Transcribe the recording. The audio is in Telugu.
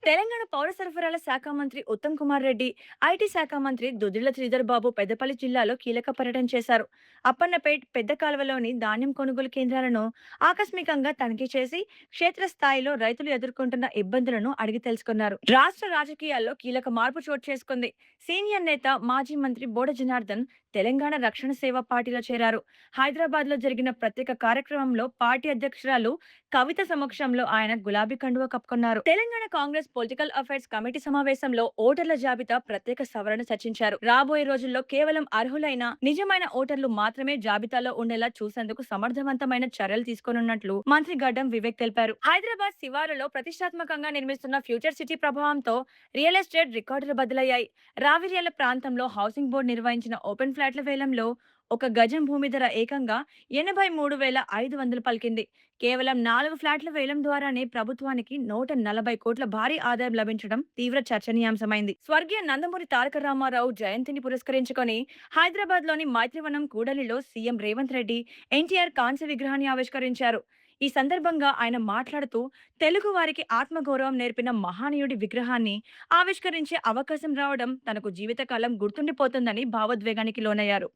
తెలంగాణ పౌర సరఫరాల శాఖ మంత్రి ఉత్తమ్ కుమార్ రెడ్డి, ఐటీ శాఖ మంత్రి దుద్దిళ్ల శ్రీధర్ బాబు పెద్దపల్లి జిల్లాలో కీలక పర్యటన చేశారు. అప్పన్నపేట్ పెద్ద కాలువలోని ధాన్యం కొనుగోలు కేంద్రాలను ఆకస్మికంగా తనిఖీ చేసి క్షేత్రస్థాయిలో రైతులు ఎదుర్కొంటున్న ఇబ్బందులను అడిగి తెలుసుకున్నారు. రాష్ట్ర రాజకీయాల్లో కీలక మార్పు చోటు చేసుకుంది. సీనియర్ నేత మాజీ మంత్రి బోడ జనార్దన్ తెలంగాణ రక్షణ సేవ పార్టీలో చేరారు. హైదరాబాద్ లో జరిగిన ప్రత్యేక కార్యక్రమంలో పార్టీ అధ్యక్షురాలు కవిత సమక్షంలో ఆయన గులాబీ కండువా కప్పుకున్నారు. Telangana Congress political affairs committee సమావేశంలో ఓటర్ల జాబితా ప్రత్యేక సవరణ చర్చించారు. రాబోయే రోజుల్లో కేవలం అర్హులైన నిజమైన ఓటర్లు మాత్రమే జాబితాలో ఉండేలా చూసేందుకు సమర్థవంతమైన చర్యలు తీసుకోనున్నట్లు మంత్రి గడ్డం వివేక్ తెలిపారు. హైదరాబాద్ శివారులో ప్రతిష్టాత్మకంగా నిర్మిస్తున్న ఫ్యూచర్ సిటీ ప్రభావంతో రియల్ ఎస్టేట్ రికార్డులు బద్దలయ్యాయి. రావిర్యాల ప్రాంతంలో హౌసింగ్ బోర్డు నిర్వహించిన ఓపెన్ ఫ్లాట్ల వేలంలో ఒక గజం భూమి ధర ఏకంగా 83,500 పలికింది. కేవలం 4 ఫ్లాట్ల వేలం ద్వారానే ప్రభుత్వానికి 140 కోట్ల భారీ ఆదాయం లభించడం తీవ్ర చర్చనీయాంశమైంది. స్వర్గీయ నందమూరి తారక రామారావు జయంతిని పురస్కరించుకొని హైదరాబాద్ లోని మైత్రివనం కూడలిలో సీఎం రేవంత్ రెడ్డి ఎన్టీఆర్ కాంస్య విగ్రహాన్ని ఆవిష్కరించారు. ఈ సందర్భంగా ఆయన మాట్లాడుతూ తెలుగు వారికి ఆత్మగౌరవం నేర్పిన మహానీయుడి విగ్రహాన్ని ఆవిష్కరించే అవకాశం రావడం తనకు జీవితకాలం గుర్తుండిపోతుందని భావోద్వేగానికి లోనయ్యారు.